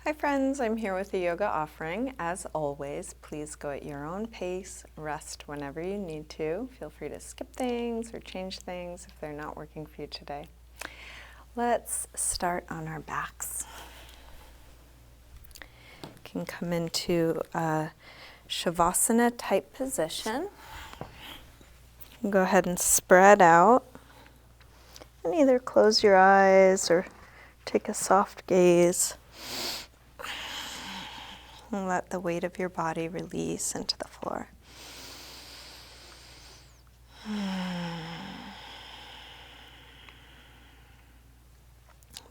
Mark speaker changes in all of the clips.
Speaker 1: Hi friends, I'm here with the yoga offering. As always, please go at your own pace, rest whenever you need to. Feel free to skip things or change things if they're not working for you today. Let's start on our backs. You can come into a savasana type position. Go ahead and spread out and either close your eyes or take a soft gaze. And let the weight of your body release into the floor.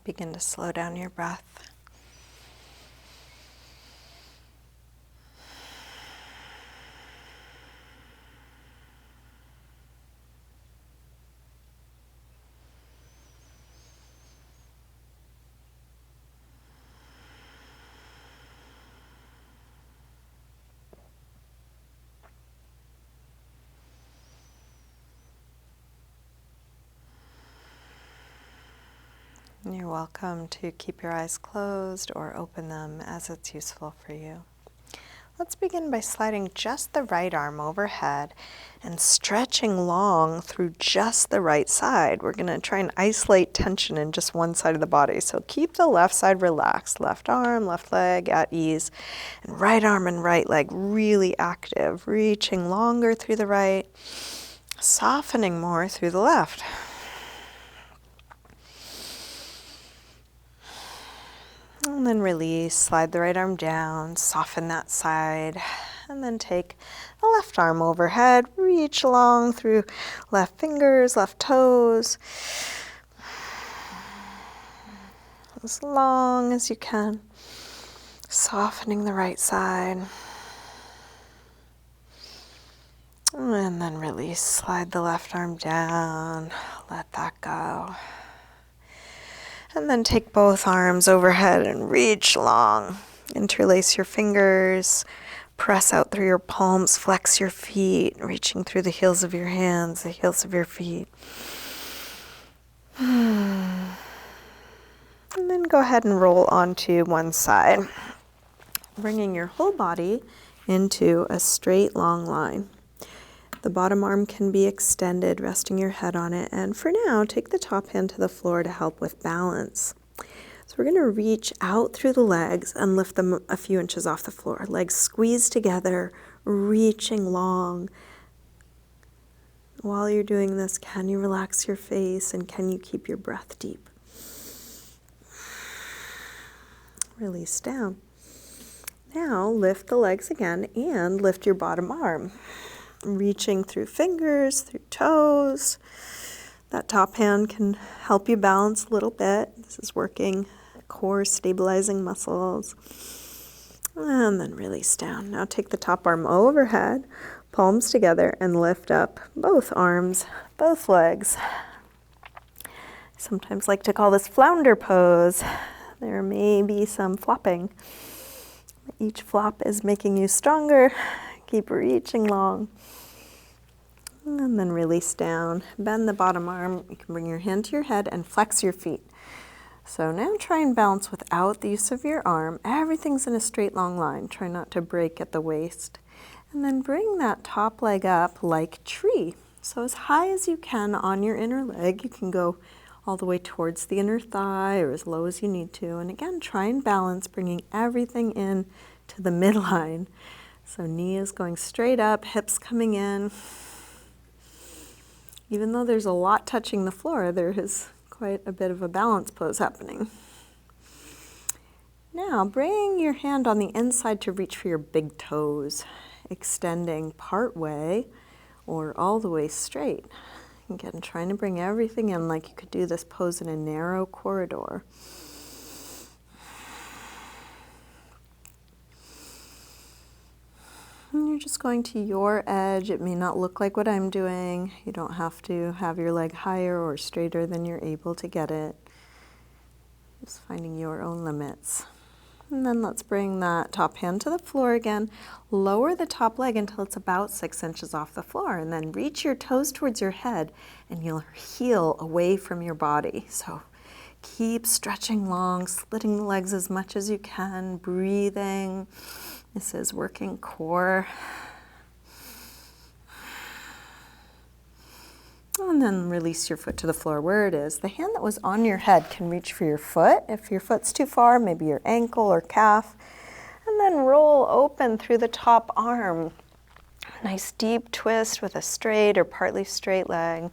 Speaker 1: Begin to slow down your breath. You're welcome to keep your eyes closed or open them as it's useful for you. Let's begin by sliding just the right arm overhead and stretching long through just the right side. We're going to try and isolate tension in just one side of the body. So keep the left side relaxed, left arm, left leg at ease, and right arm and right leg really active, reaching longer through the right, softening more through the left. And then release, slide the right arm down, soften that side, and then take the left arm overhead, reach long through left fingers, left toes, as long as you can, softening the right side. And then release, slide the left arm down, let that go. And then take both arms overhead and reach long. Interlace your fingers, press out through your palms, flex your feet, reaching through the heels of your hands, the heels of your feet. And then go ahead and roll onto one side, bringing your whole body into a straight long line. The bottom arm can be extended, resting your head on it. And for now, take the top hand to the floor to help with balance. So we're going to reach out through the legs and lift them a few inches off the floor. Legs squeezed together, reaching long. While you're doing this, can you relax your face and can you keep your breath deep? Release down. Now lift the legs again and lift your bottom arm. Reaching through fingers, through toes. That top hand can help you balance a little bit. This is working core stabilizing muscles. And then release down. Now take the top arm overhead, palms together, and lift up both arms, both legs. I sometimes like to call this flounder pose. There may be some flopping. Each flop is making you stronger. Keep reaching long. And then release down. Bend the bottom arm. You can bring your hand to your head and flex your feet. So now try and balance without the use of your arm. Everything's in a straight long line. Try not to break at the waist. And then bring that top leg up like tree. So as high as you can on your inner leg. You can go all the way towards the inner thigh or as low as you need to. And again, try and balance, bringing everything in to the midline. So knee is going straight up, hips coming in. Even though there's a lot touching the floor, there is quite a bit of a balance pose happening. Now bring your hand on the inside to reach for your big toes, extending part way or all the way straight. Again, trying to bring everything in like you could do this pose in a narrow corridor. And you're just going to your edge. It may not look like what I'm doing. You don't have to have your leg higher or straighter than you're able to get it. Just finding your own limits. And then let's bring that top hand to the floor again. Lower the top leg until it's about 6 inches off the floor. And then reach your toes towards your head and you'll heel away from your body. So Keep stretching long, slitting the legs as much as you can, breathing. This is working core. And then release your foot to the floor where it is. The hand that was on your head can reach for your foot. If your foot's too far, maybe your ankle or calf. And then roll open through the top arm. Nice deep twist with a straight or partly straight leg.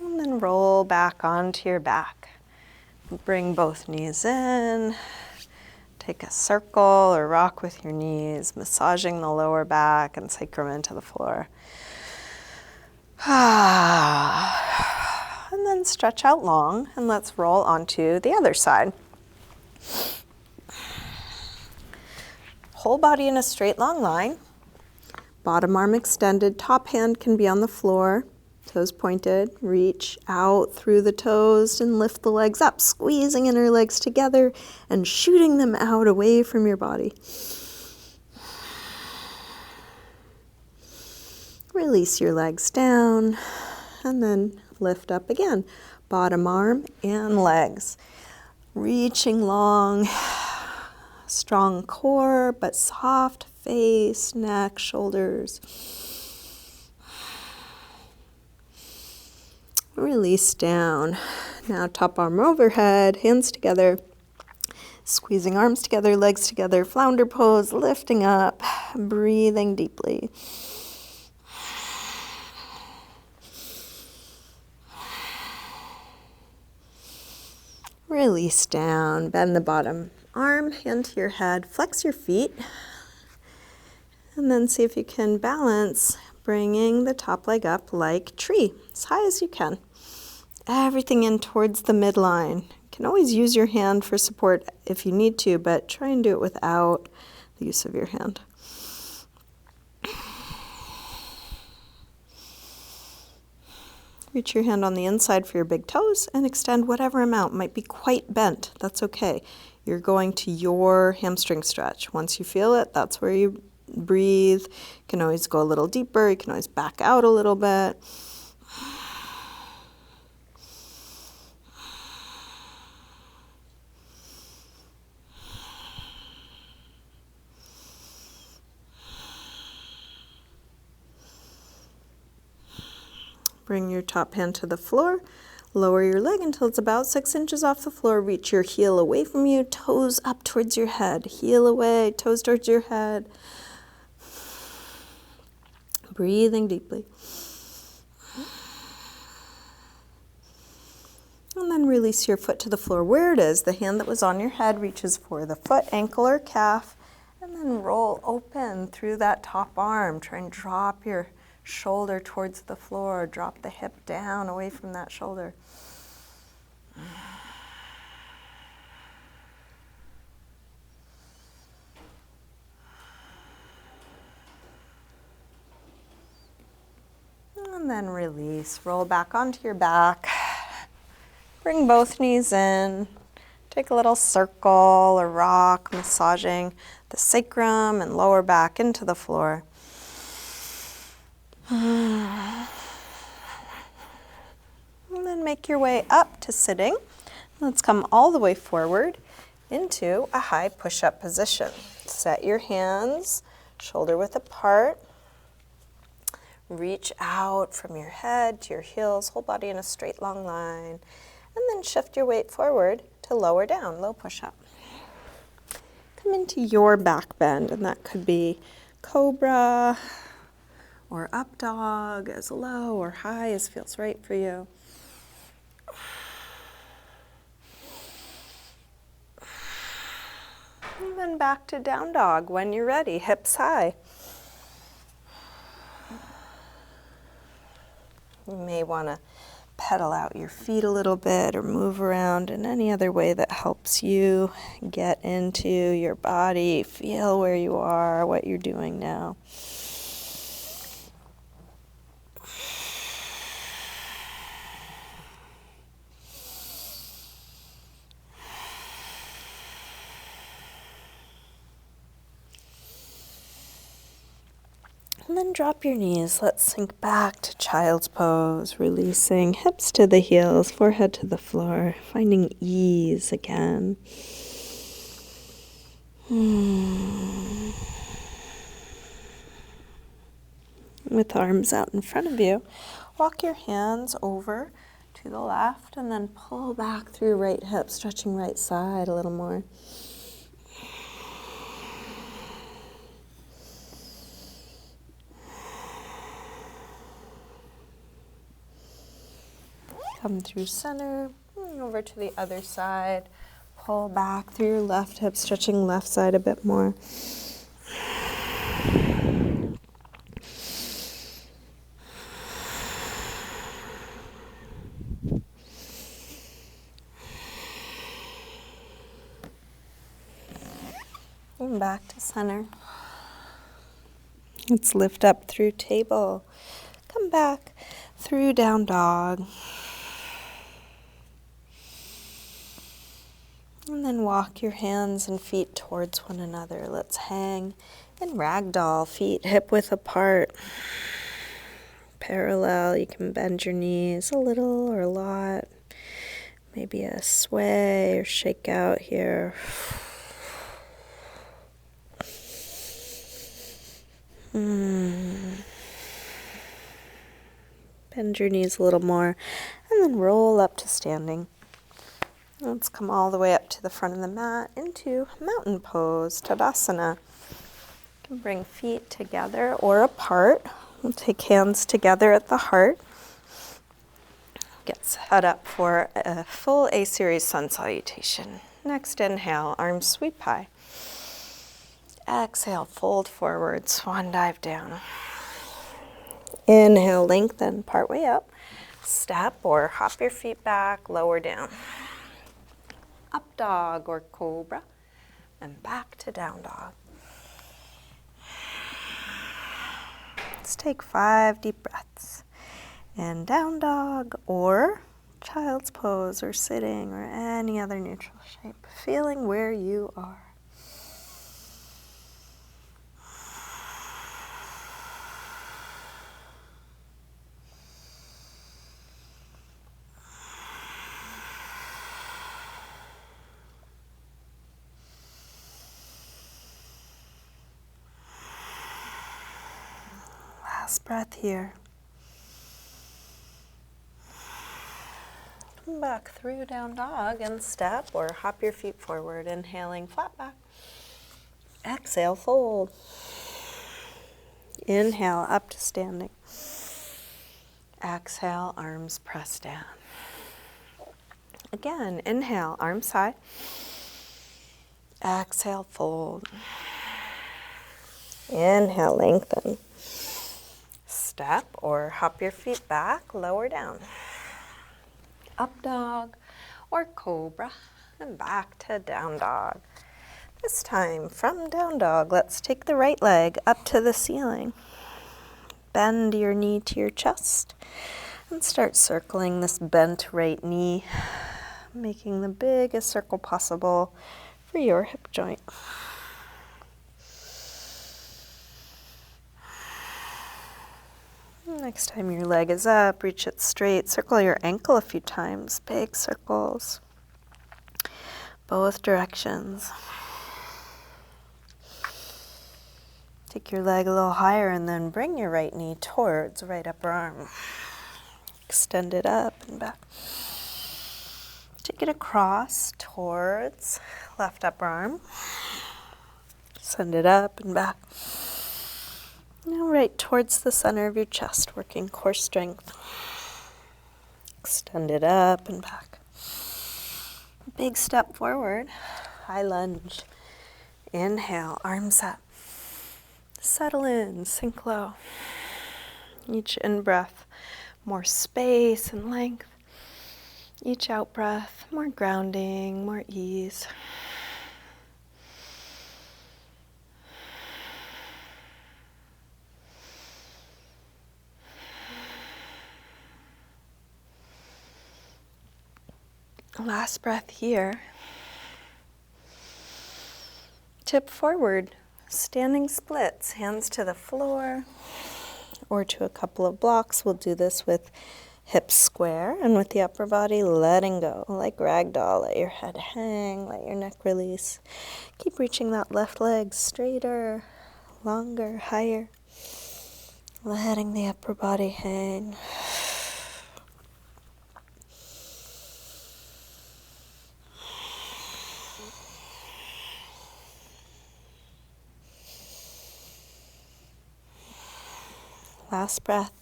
Speaker 1: And then roll back onto your back. Bring both knees in. Take a circle or rock with your knees, massaging the lower back and sacrum into the floor. And then stretch out long, and let's roll onto the other side. Whole body in a straight long line. Bottom arm extended, top hand can be on the floor. Toes pointed, reach out through the toes and lift the legs up, squeezing inner legs together and shooting them out away from your body. Release your legs down and then lift up again. Bottom arm and legs. Reaching long, strong core, but soft face, neck, shoulders. Release down. Now top arm overhead, hands together, squeezing arms together, legs together, flounder pose, lifting up, breathing deeply. Release down, bend the bottom arm, hand to your head, flex your feet, and then see if you can balance, bringing the top leg up like tree, as high as you can. Everything in towards the midline. You can always use your hand for support if you need to, but try and do it without the use of your hand. Reach your hand on the inside for your big toes and extend whatever amount. Might be quite bent. That's okay. You're going to your hamstring stretch. Once you feel it, that's where you breathe. You can always go a little deeper. You can always back out a little bit. Bring your top hand to the floor. Lower your leg until it's about 6 inches off the floor. Reach your heel away from you, toes up towards your head. Heel away, toes towards your head. Breathing deeply. And then release your foot to the floor where it is. The hand that was on your head reaches for the foot, ankle, or calf. And then roll open through that top arm. Try and drop your shoulder towards the floor. Drop the hip down away from that shoulder. And then release. Roll back onto your back. Bring both knees in. Take a little circle or rock, massaging the sacrum and lower back into the floor. And then make your way up to sitting. Let's come all the way forward into a high push-up position. Set your hands shoulder width apart. Reach out from your head to your heels, whole body in a straight long line. And then shift your weight forward to lower down, low push-up. Come into your back bend, and that could be cobra, or up dog, as low or high as feels right for you. And then back to down dog when you're ready, hips high. You may want to pedal out your feet a little bit or move around in any other way that helps you get into your body, feel where you are, what you're doing now. And then drop your knees. Let's sink back to child's pose, releasing hips to the heels, forehead to the floor, finding ease again. With arms out in front of you, walk your hands over to the left and then pull back through right hip, stretching right side a little more. Come through center, over to the other side. Pull back through your left hip, stretching left side a bit more. And back to center. Let's lift up through table. Come back through down dog. And then walk your hands and feet towards one another. Let's hang in ragdoll, feet hip width apart. Parallel, you can bend your knees a little or a lot. Maybe a sway or shake out here. Bend your knees a little more and then roll up to standing. Let's come all the way up to the front of the mat into mountain pose, Tadasana. You can bring feet together or apart. We'll take hands together at the heart. Get set up for a full A-series sun salutation. Next inhale, arms sweep high. Exhale, fold forward, swan dive down. Inhale, lengthen, part way up. Step or hop your feet back, lower down. Up dog or cobra, and back to down dog. Let's take 5 deep breaths. And down dog or child's pose or sitting or any other neutral shape, feeling where you are. Last breath here. Come back through down dog and step or hop your feet forward, inhaling flat back. Exhale, fold. Inhale, up to standing. Exhale, arms press down. Again, inhale, arms high. Exhale, fold. Inhale, lengthen. Step or hop your feet back, lower down. Up dog or cobra and back to down dog. This time from down dog, let's take the right leg up to the ceiling. Bend your knee to your chest and start circling this bent right knee, making the biggest circle possible for your hip joint. Next time your leg is up, reach it straight. Circle your ankle a few times, big circles, both directions. Take your leg a little higher and then bring your right knee towards right upper arm. Extend it up and back. Take it across towards left upper arm. Send it up and back. Now right towards the center of your chest, working core strength. Extend it up and back. Big step forward, high lunge. Inhale, arms up. Settle in, sink low. Each in-breath, more space and length. Each out-breath, more grounding, more ease. Last breath here. Tip forward Standing splits, hands to the floor or to a couple of blocks. We'll do this with hips square and with the upper body letting go, like ragdoll. Let your head hang, let your neck release. Keep reaching that left leg straighter, longer, higher. Letting the upper body hang. Last breath.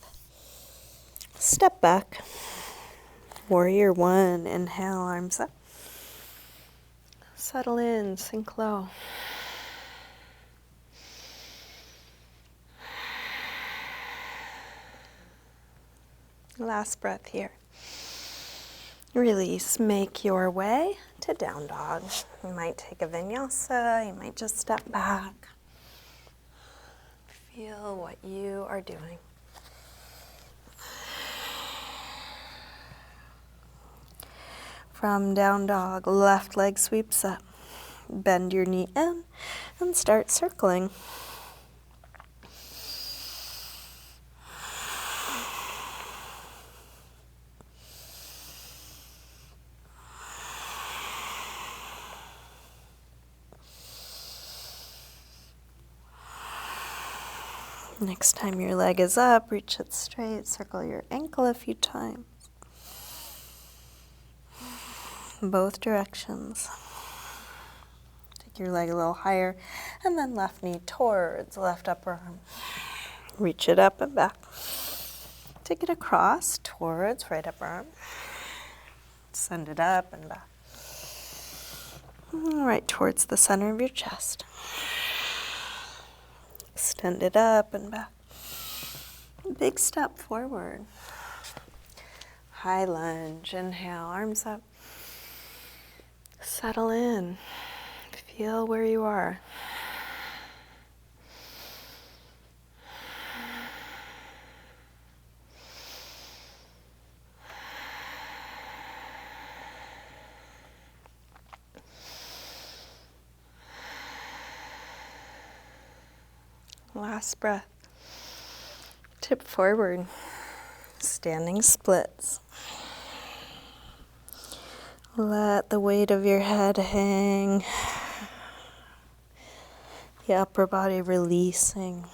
Speaker 1: Step back. Warrior one. Inhale, arms up. Settle in, sink low. Last breath here. Release. Make your way to down dog. You might take a vinyasa. You might just step back. Feel what you are doing. From down dog, left leg sweeps up. Bend your knee in and start circling. Next time your leg is up, reach it straight, circle your ankle a few times. Both directions. Take your leg a little higher, and then left knee towards left upper arm. Reach it up and back. Take it across towards right upper arm. Send it up and back. Right towards the center of your chest. Extend it up and back. Big step forward. High lunge. Inhale, arms up. Settle in. Feel where you are. Last breath. Tip forward. Standing splits. Let the weight of your head hang. The upper body releasing.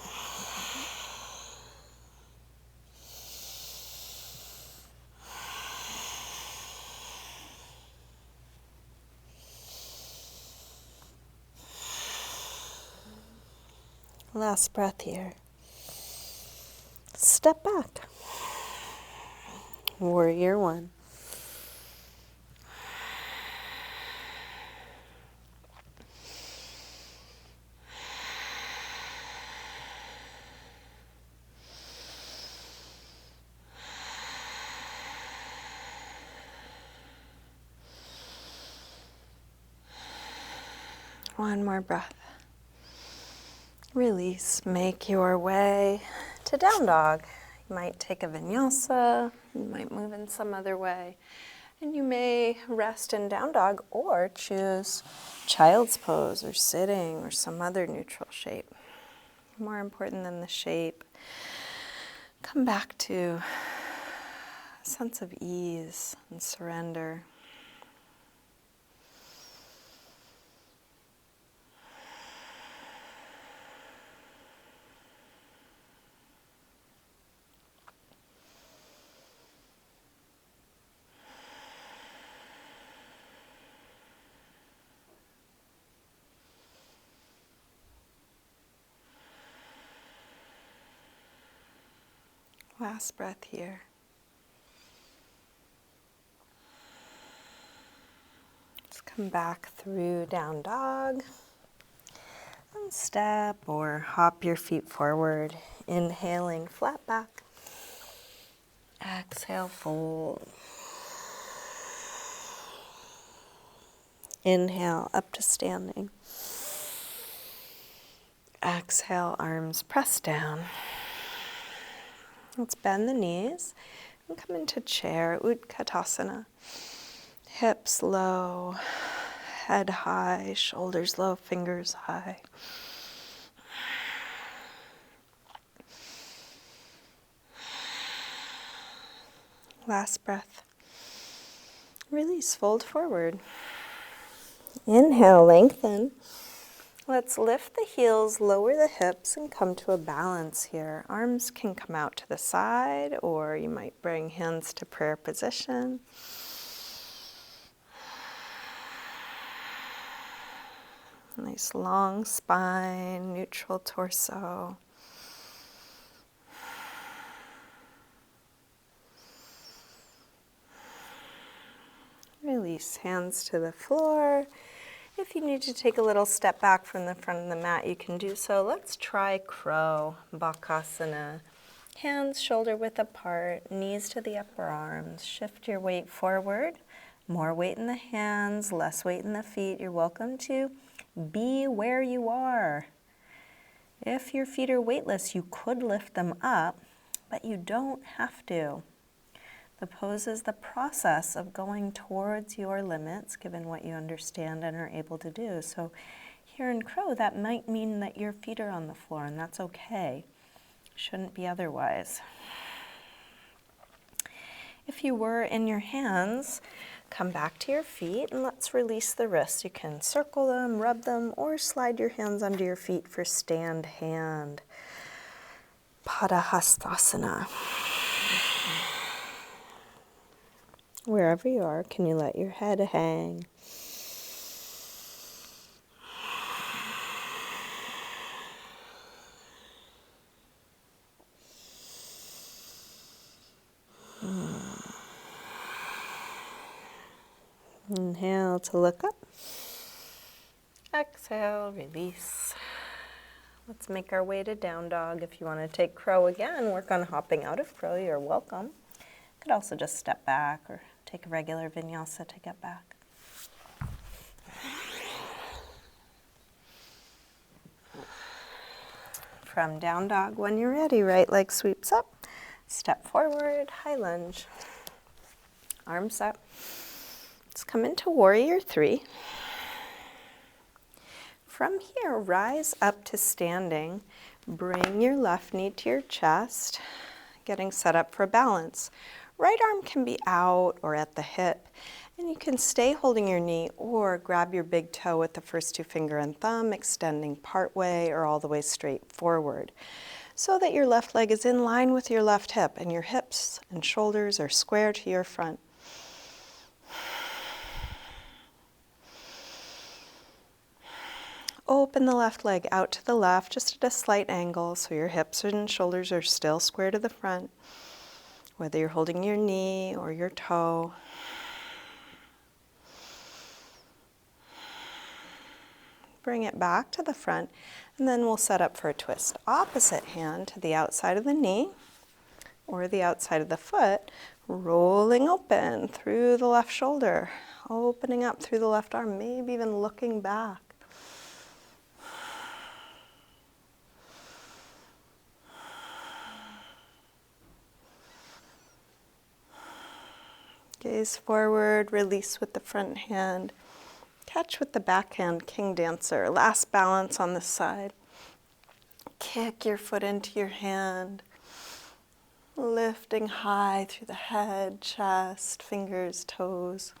Speaker 1: Last breath here. Step back. Warrior one. One more breath. Release. Make your way to down dog. You might take a vinyasa. You might move in some other way. And you may rest in down dog or choose child's pose or sitting or some other neutral shape. More important than the shape, come back to a sense of ease and surrender. Last breath here. Let's come back through down dog. And step or hop your feet forward. Inhaling, flat back. Exhale, fold. Inhale, up to standing. Exhale, arms press down. Let's bend the knees and come into chair, Utkatasana. Hips low, head high, shoulders low, fingers high. Last breath. Release, fold forward. Inhale, lengthen. Let's lift the heels, lower the hips, and come to a balance here. Arms can come out to the side, or you might bring hands to prayer position. Nice long spine, neutral torso. Release, hands to the floor. If you need to take a little step back from the front of the mat, you can do so. Let's try crow, bakasana. Hands shoulder width apart, knees to the upper arms. Shift your weight forward. More weight in the hands, less weight in the feet. You're welcome to be where you are. If your feet are weightless, you could lift them up, but you don't have to. The pose is the process of going towards your limits, given what you understand and are able to do. So here in crow, that might mean that your feet are on the floor, and that's okay. Shouldn't be otherwise. If you were in your hands, come back to your feet and let's release the wrists. You can circle them, rub them, or slide your hands under your feet for stand hand. Padahastasana. Wherever you are, can you let your head hang? Inhale to look up. Exhale, release. Let's make our way to down dog. If you want to take crow again, work on hopping out of crow, you're welcome. You could also just step back or take a regular vinyasa to get back. From down dog, when you're ready, right leg sweeps up. Step forward, high lunge. Arms up. Let's come into warrior three. From here, rise up to standing. Bring your left knee to your chest, getting set up for balance. Right arm can be out or at the hip, and you can stay holding your knee or grab your big toe with the first two finger and thumb, extending part way or all the way straight forward, so that your left leg is in line with your left hip and your hips and shoulders are square to your front. Open the left leg out to the left, just at a slight angle, so your hips and shoulders are still square to the front, whether you're holding your knee or your toe. Bring it back to the front, and then we'll set up for a twist. Opposite hand to the outside of the knee or the outside of the foot, rolling open through the left shoulder, opening up through the left arm, maybe even looking back. Gaze forward, release with the front hand. Catch with the back hand, king dancer. Last balance on this side. Kick your foot into your hand. Lifting high through the head, chest, fingers, toes.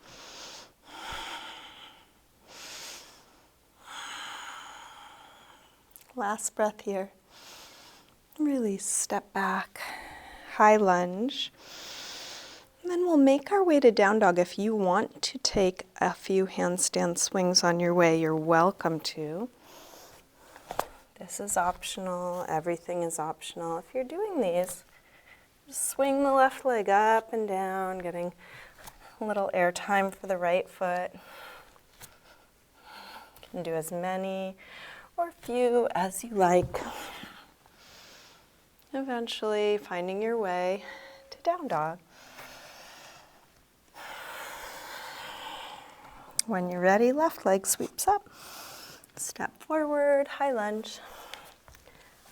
Speaker 1: Last breath here. Release, step back. High lunge. And then we'll make our way to down dog. If you want to take a few handstand swings on your way, you're welcome to. This is optional. Everything is optional. If you're doing these, just swing the left leg up and down, getting a little air time for the right foot. You can do as many or few as you like. Eventually finding your way to down dog. When you're ready, left leg sweeps up. Step forward, high lunge.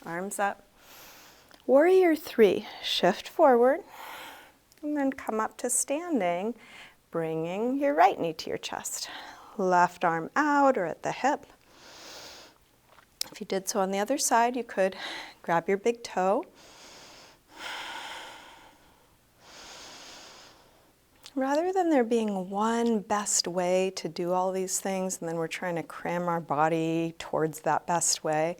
Speaker 1: Arms up. Warrior three, shift forward. And then come up to standing, bringing your right knee to your chest. Left arm out or at the hip. If you did so on the other side, you could grab your big toe. Rather than there being one best way to do all these things and then we're trying to cram our body towards that best way,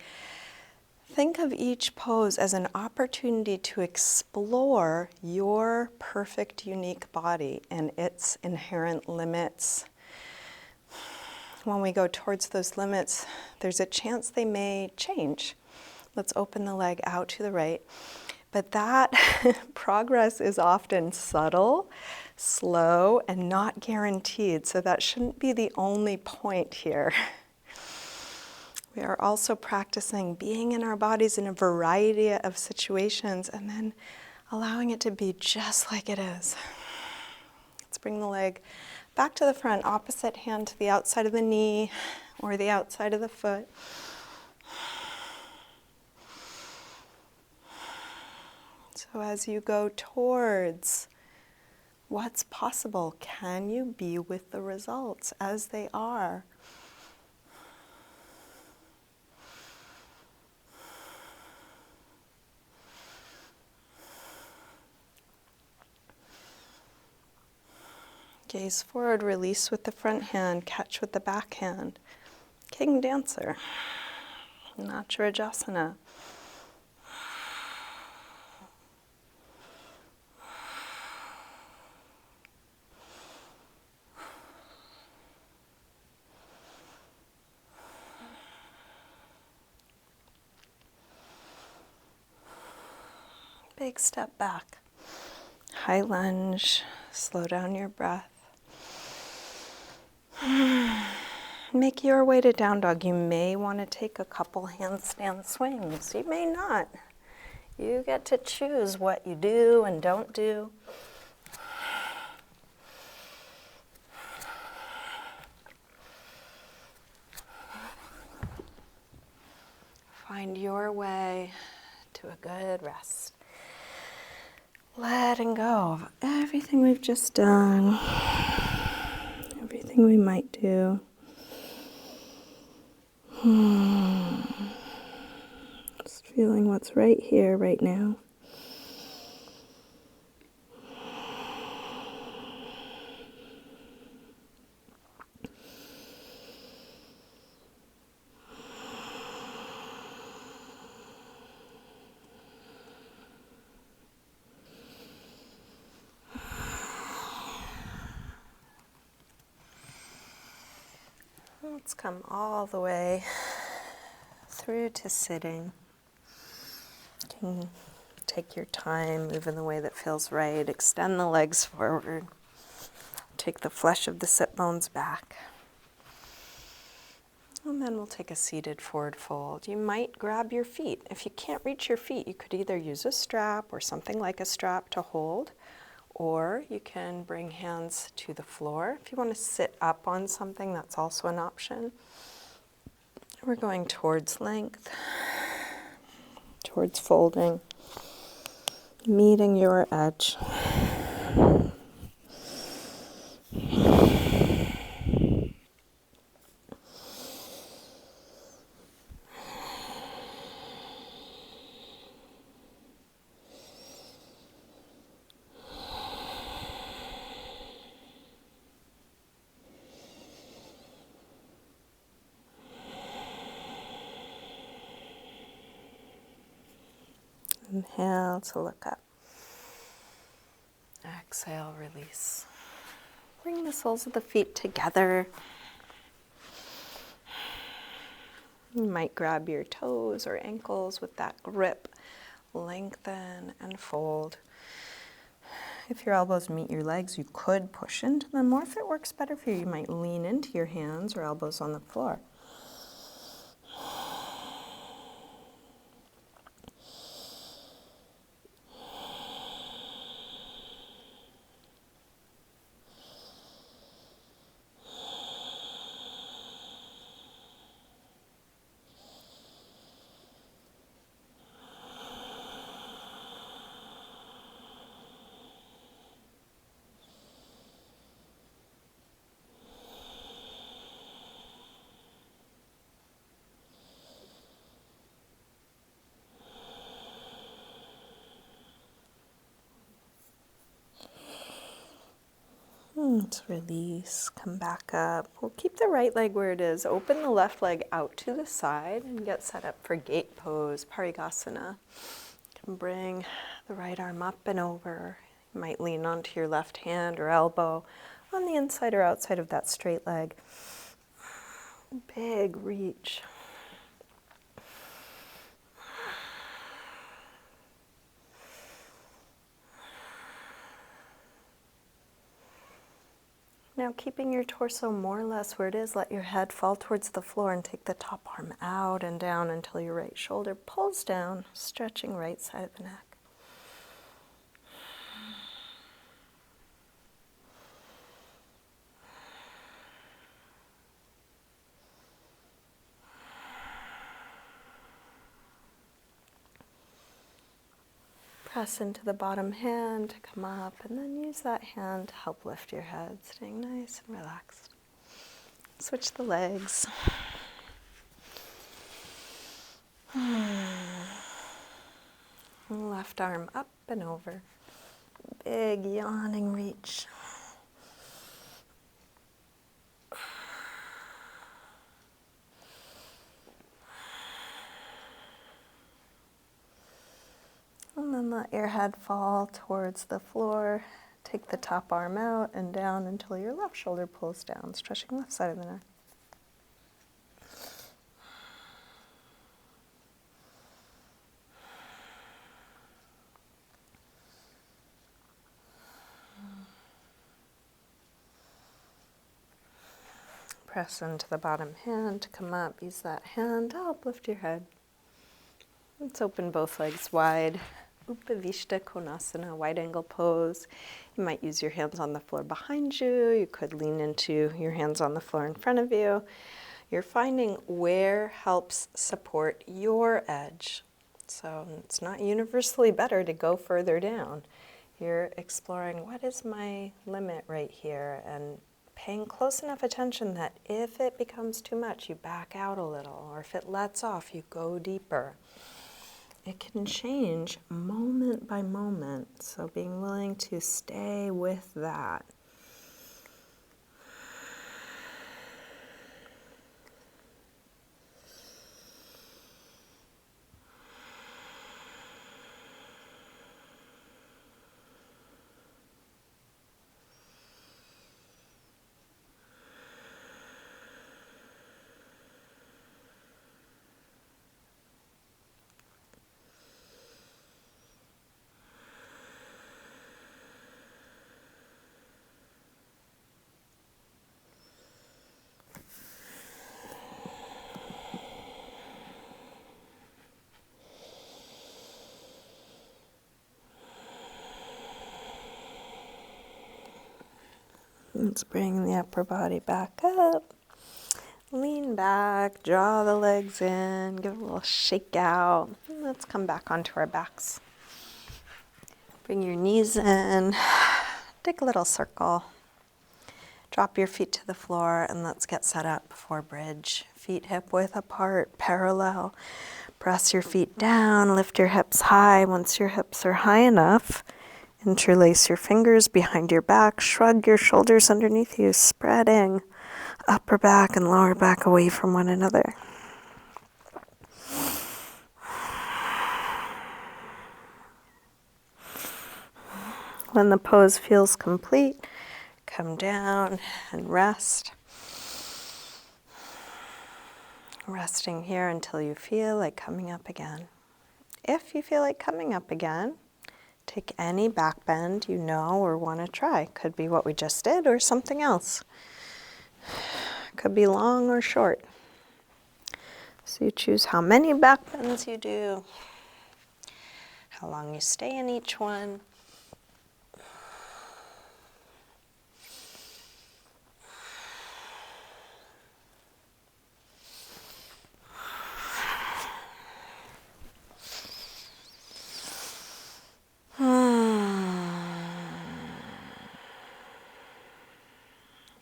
Speaker 1: think of each pose as an opportunity to explore your perfect, unique body and its inherent limits. When we go towards those limits, there's a chance they may change. Let's open the leg out to the right. But that progress is often subtle, slow, and not guaranteed. So that shouldn't be the only point here. We are also practicing being in our bodies in a variety of situations and then allowing it to be just like it is. Let's bring the leg back to the front, opposite hand to the outside of the knee or the outside of the foot. So as you go towards what's possible, can you be with the results as they are? Gaze forward, release with the front hand, catch with the back hand. King Dancer, Natrajasana. Big step back. High lunge, slow down your breath. Make your way to down dog. You may want to take a couple handstand swings. You may not. You get to choose what you do and don't do. Find your way to a good rest. Letting go of everything we've just done, everything we might do. Just feeling what's right here, right now. Let's come all the way through to sitting. You can take your time, move in the way that feels right. Extend the legs forward. Take the flesh of the sit bones back. And then we'll take a seated forward fold. You might grab your feet. If you can't reach your feet, you could either use a strap or something like a strap to hold, or you can bring hands to the floor. If you want to sit up on something, that's also an option. We're going towards length, towards folding, meeting your edge. Inhale to look up. Exhale, release. Bring the soles of the feet together. You might grab your toes or ankles with that grip. Lengthen and fold. If your elbows meet your legs, you could push into them, or if it works better for you, you might lean into your hands or elbows on the floor. Let's release, come back up. We'll keep the right leg where it is. Open the left leg out to the side and get set up for gate pose, Parigasana. You can bring the right arm up and over. You might lean onto your left hand or elbow on the inside or outside of that straight leg. Big reach. Now keeping your torso more or less where it is, let your head fall towards the floor and take the top arm out and down until your right shoulder pulls down, stretching right side of the neck. Press into the bottom hand to come up, and then use that hand to help lift your head, staying nice and relaxed. Switch the legs. Left arm up and over. Big yawning reach. And then let your head fall towards the floor. Take the top arm out and down until your left shoulder pulls down, stretching left side of the neck. Press into the bottom hand to come up. Use that hand to help lift your head. Let's open both legs wide. Upavishta Konasana, wide angle pose. You might use your hands on the floor behind you. You could lean into your hands on the floor in front of you. You're finding where helps support your edge. So it's not universally better to go further down. You're exploring what is my limit right here and paying close enough attention that if it becomes too much, you back out a little, or if it lets off, you go deeper. It can change moment by moment, so being willing to stay with that. Let's bring the upper body back up. Lean back, draw the legs in, give a little shake out. And let's come back onto our backs. Bring your knees in, take a little circle. Drop your feet to the floor and let's get set up for bridge. Feet hip width apart, parallel. Press your feet down, lift your hips high. Once your hips are high enough, interlace your fingers behind your back, shrug your shoulders underneath you, spreading upper back and lower back away from one another. When the pose feels complete, come down and rest. Resting here until you feel like coming up again. If you feel like coming up again, take any back bend you know or want to try. Could be what we just did or something else. Could be long or short. So you choose how many back bends you do, how long you stay in each one.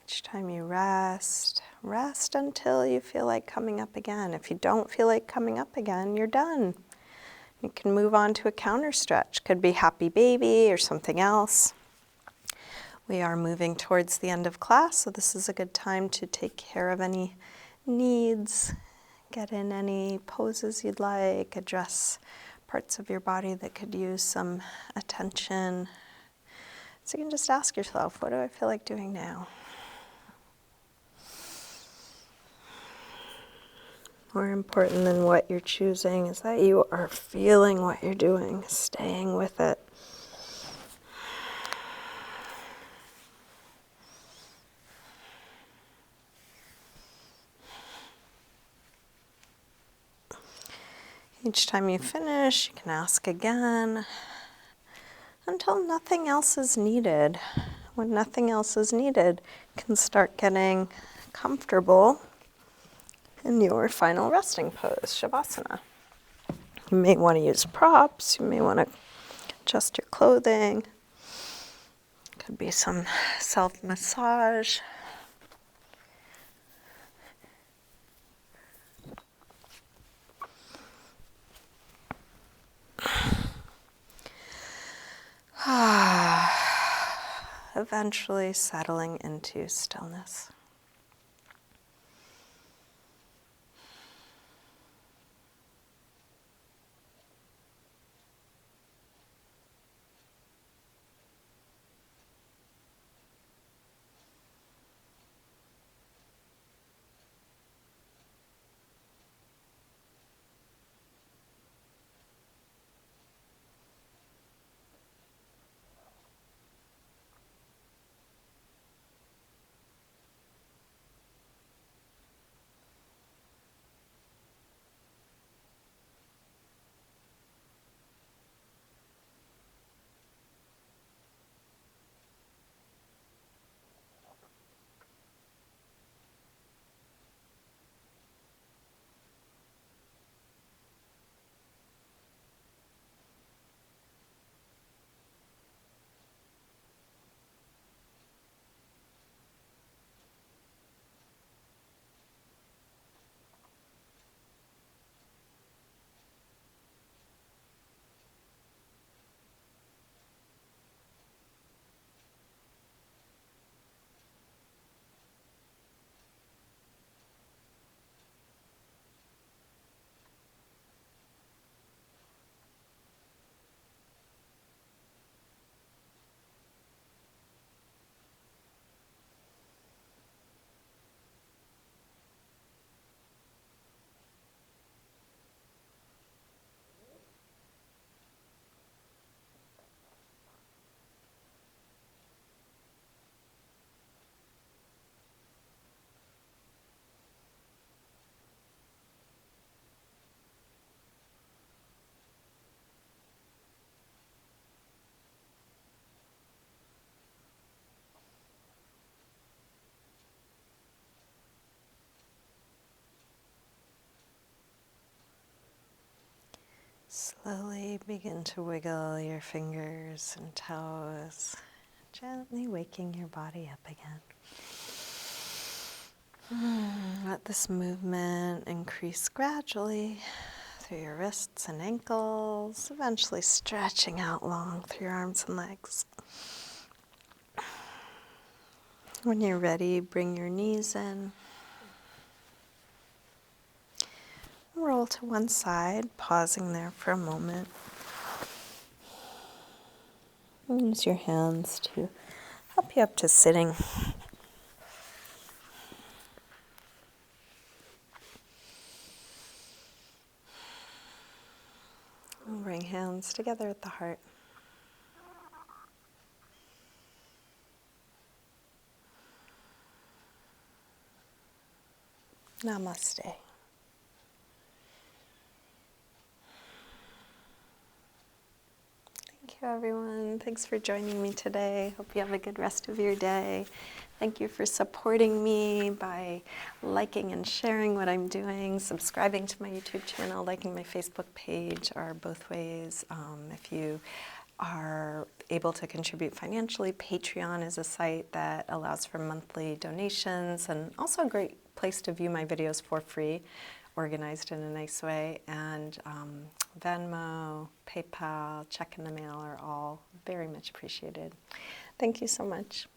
Speaker 1: Each time you rest, rest until you feel like coming up again. If you don't feel like coming up again, you're done. You can move on to a counter stretch. Could be happy baby or something else. We are moving towards the end of class, so this is a good time to take care of any needs, get in any poses you'd like, address parts of your body that could use some attention. So you can just ask yourself, what do I feel like doing now? More important than what you're choosing is that you are feeling what you're doing, staying with it. Each time you finish, you can ask again until nothing else is needed. When nothing else is needed, you can start getting comfortable in your final resting pose, Shavasana. You may want to use props, you may want to adjust your clothing. Could be some self-massage. Eventually settling into stillness. Slowly begin to wiggle your fingers and toes, gently waking your body up again. Let this movement increase gradually through your wrists and ankles, eventually stretching out long through your arms and legs. When you're ready, bring your knees in. Roll to one side, pausing there for a moment. Use your hands to help you up to sitting. And bring hands together at the heart. Namaste. Thank you, everyone. Thanks for joining me today. Hope you have a good rest of your day. Thank you for supporting me by liking and sharing what I'm doing, subscribing to my YouTube channel, liking my Facebook page are both ways. If you are able to contribute financially, Patreon is a site that allows for monthly donations and also a great place to view my videos for free. organized in a nice way. And Venmo, PayPal, check in the mail are all very much appreciated. Thank you so much.